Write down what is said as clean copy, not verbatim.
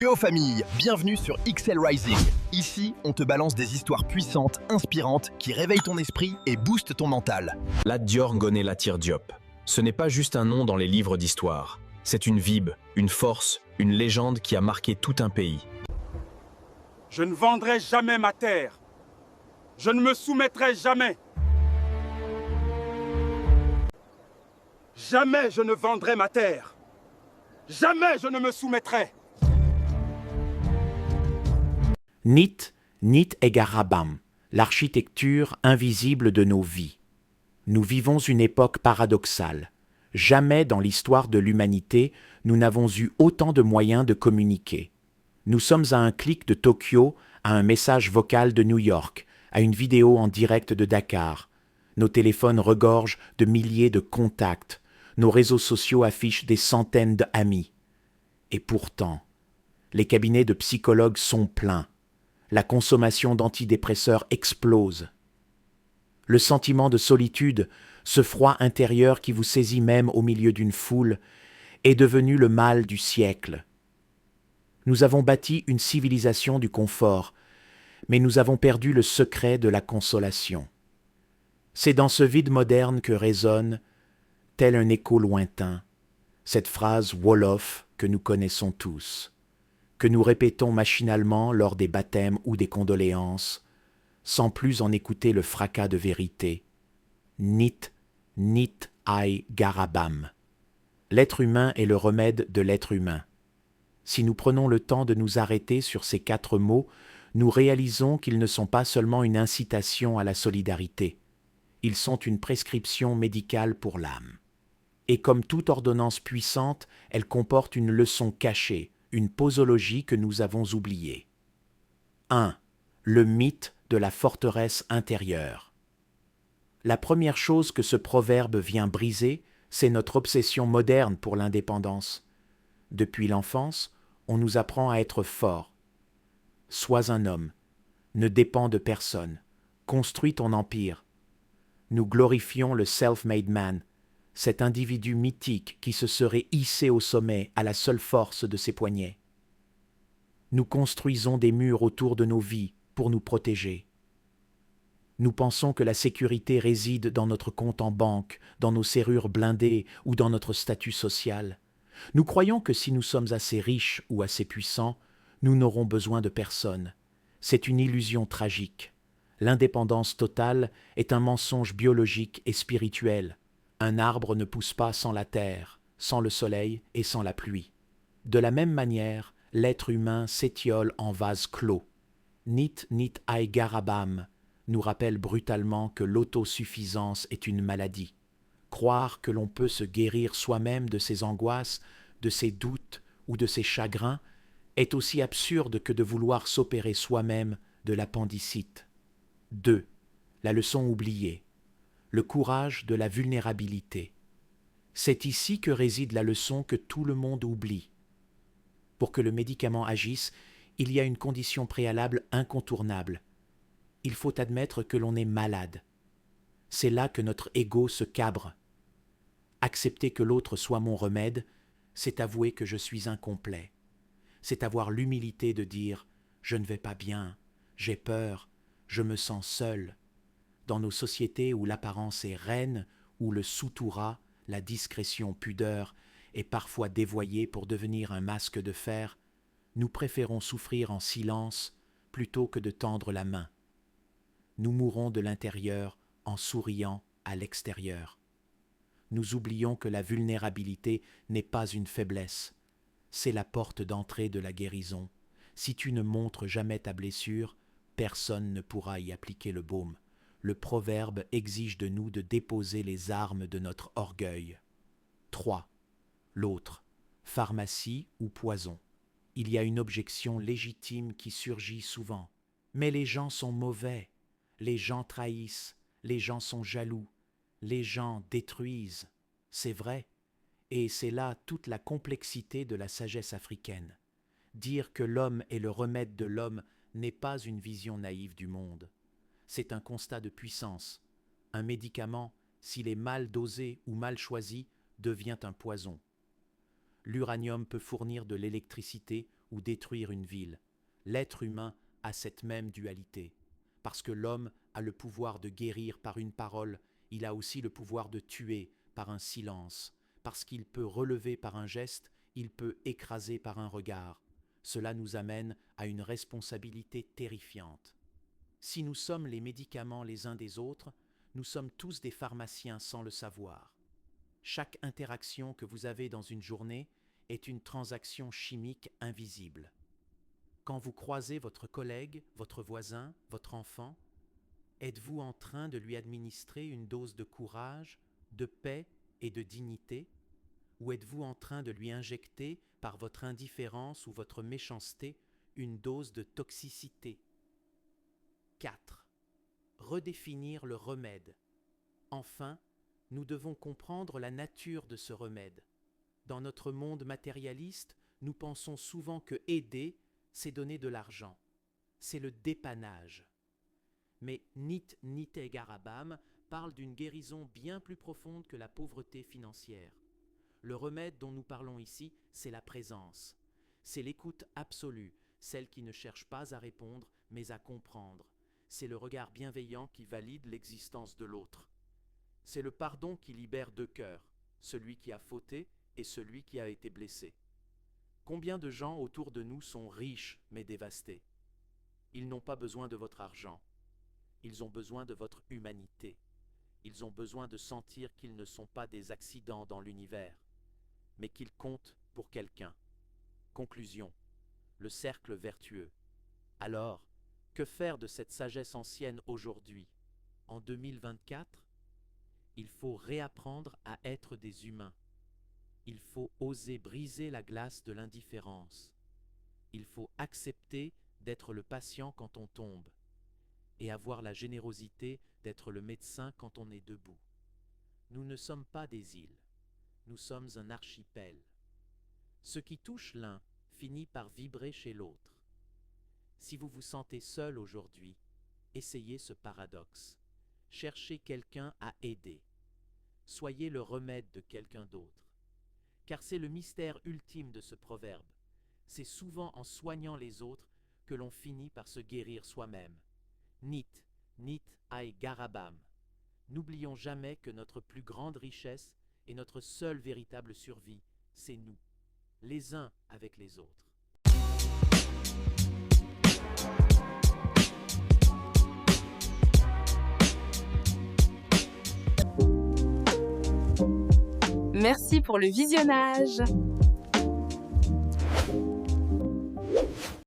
Yo famille, bienvenue sur XL Rising. Ici, on te balance des histoires puissantes, inspirantes, qui réveillent ton esprit et boostent ton mental. Lat Dior Ngoné Latyr Diop. Ce n'est pas juste un nom dans les livres d'histoire. C'est une vibe, une force, une légende qui a marqué tout un pays. Je ne vendrai jamais ma terre. Je ne me soumettrai jamais. Jamais je ne vendrai ma terre. Jamais je ne me soumettrai. Nit Egarabam, l'architecture invisible de nos vies. Nous vivons une époque paradoxale. Jamais dans l'histoire de l'humanité, nous n'avons eu autant de moyens de communiquer. Nous sommes à un clic de Tokyo, à un message vocal de New York, à une vidéo en direct de Dakar. Nos téléphones regorgent de milliers de contacts. Nos réseaux sociaux affichent des centaines d'amis. Et pourtant, les cabinets de psychologues sont pleins. La consommation d'antidépresseurs explose. Le sentiment de solitude, ce froid intérieur qui vous saisit même au milieu d'une foule, est devenu le mal du siècle. Nous avons bâti une civilisation du confort, mais nous avons perdu le secret de la consolation. C'est dans ce vide moderne que résonne, tel un écho lointain, cette phrase Wolof que nous connaissons tous, que nous répétons machinalement lors des baptêmes ou des condoléances, sans plus en écouter le fracas de vérité. Nit ai garabam. L'être humain est le remède de l'être humain. Si nous prenons le temps de nous arrêter sur ces 4 mots, nous réalisons qu'ils ne sont pas seulement une incitation à la solidarité. Ils sont une prescription médicale pour l'âme. Et comme toute ordonnance puissante, elle comporte une leçon cachée, une posologie que nous avons oubliée. 1. Le mythe de la forteresse intérieure. La première chose que ce proverbe vient briser, c'est notre obsession moderne pour l'indépendance. Depuis l'enfance, on nous apprend à être fort. Sois un homme, ne dépends de personne, construis ton empire. Nous glorifions le self-made man, cet individu mythique qui se serait hissé au sommet à la seule force de ses poignets. Nous construisons des murs autour de nos vies pour nous protéger. Nous pensons que la sécurité réside dans notre compte en banque, dans nos serrures blindées ou dans notre statut social. Nous croyons que si nous sommes assez riches ou assez puissants, nous n'aurons besoin de personne. C'est une illusion tragique. L'indépendance totale est un mensonge biologique et spirituel. Un arbre ne pousse pas sans la terre, sans le soleil et sans la pluie. De la même manière, l'être humain s'étiole en vase clos. Nit ai garabam nous rappelle brutalement que l'autosuffisance est une maladie. Croire que l'on peut se guérir soi-même de ses angoisses, de ses doutes ou de ses chagrins est aussi absurde que de vouloir s'opérer soi-même de l'appendicite. 2. La leçon oubliée. Le courage de la vulnérabilité. C'est ici que réside la leçon que tout le monde oublie. Pour que le médicament agisse, il y a une condition préalable incontournable. Il faut admettre que l'on est malade. C'est là que notre ego se cabre. Accepter que l'autre soit mon remède, c'est avouer que je suis incomplet. C'est avoir l'humilité de dire « je ne vais pas bien, j'ai peur, je me sens seul ». Dans nos sociétés où l'apparence est reine, où le sous-tourat, la discrétion pudeur, est parfois dévoyée pour devenir un masque de fer, nous préférons souffrir en silence plutôt que de tendre la main. Nous mourons de l'intérieur en souriant à l'extérieur. Nous oublions que la vulnérabilité n'est pas une faiblesse, c'est la porte d'entrée de la guérison. Si tu ne montres jamais ta blessure, personne ne pourra y appliquer le baume. Le proverbe exige de nous de déposer les armes de notre orgueil. 3. L'autre, pharmacie ou poison. Il y a une objection légitime qui surgit souvent. Mais les gens sont mauvais, les gens trahissent, les gens sont jaloux, les gens détruisent. C'est vrai, et c'est là toute la complexité de la sagesse africaine. Dire que l'homme est le remède de l'homme n'est pas une vision naïve du monde. C'est un constat de puissance. Un médicament, s'il est mal dosé ou mal choisi, devient un poison. L'uranium peut fournir de l'électricité ou détruire une ville. L'être humain a cette même dualité. Parce que l'homme a le pouvoir de guérir par une parole, il a aussi le pouvoir de tuer par un silence. Parce qu'il peut relever par un geste, il peut écraser par un regard. Cela nous amène à une responsabilité terrifiante. Si nous sommes les médicaments les uns des autres, nous sommes tous des pharmaciens sans le savoir. Chaque interaction que vous avez dans une journée est une transaction chimique invisible. Quand vous croisez votre collègue, votre voisin, votre enfant, êtes-vous en train de lui administrer une dose de courage, de paix et de dignité, ou êtes-vous en train de lui injecter, par votre indifférence ou votre méchanceté, une dose de toxicité? 4. Redéfinir le remède. Enfin, nous devons comprendre la nature de ce remède. Dans notre monde matérialiste, nous pensons souvent que aider, c'est donner de l'argent. C'est le dépannage. Mais Nit Egarabam parle d'une guérison bien plus profonde que la pauvreté financière. Le remède dont nous parlons ici, c'est la présence. C'est l'écoute absolue, celle qui ne cherche pas à répondre, mais à comprendre. C'est le regard bienveillant qui valide l'existence de l'autre. C'est le pardon qui libère deux cœurs, celui qui a fauté et celui qui a été blessé. Combien de gens autour de nous sont riches mais dévastés? Ils n'ont pas besoin de votre argent. Ils ont besoin de votre humanité. Ils ont besoin de sentir qu'ils ne sont pas des accidents dans l'univers, mais qu'ils comptent pour quelqu'un. Conclusion. Le cercle vertueux. Alors, que faire de cette sagesse ancienne aujourd'hui, en 2024? Il faut réapprendre à être des humains. Il faut oser briser la glace de l'indifférence. Il faut accepter d'être le patient quand on tombe et avoir la générosité d'être le médecin quand on est debout. Nous ne sommes pas des îles, nous sommes un archipel. Ce qui touche l'un finit par vibrer chez l'autre. Si vous vous sentez seul aujourd'hui, essayez ce paradoxe. Cherchez quelqu'un à aider. Soyez le remède de quelqu'un d'autre. Car c'est le mystère ultime de ce proverbe. C'est souvent en soignant les autres que l'on finit par se guérir soi-même. Nit Egarabam. N'oublions jamais que notre plus grande richesse et notre seule véritable survie, c'est nous, les uns avec les autres. Merci pour le visionnage.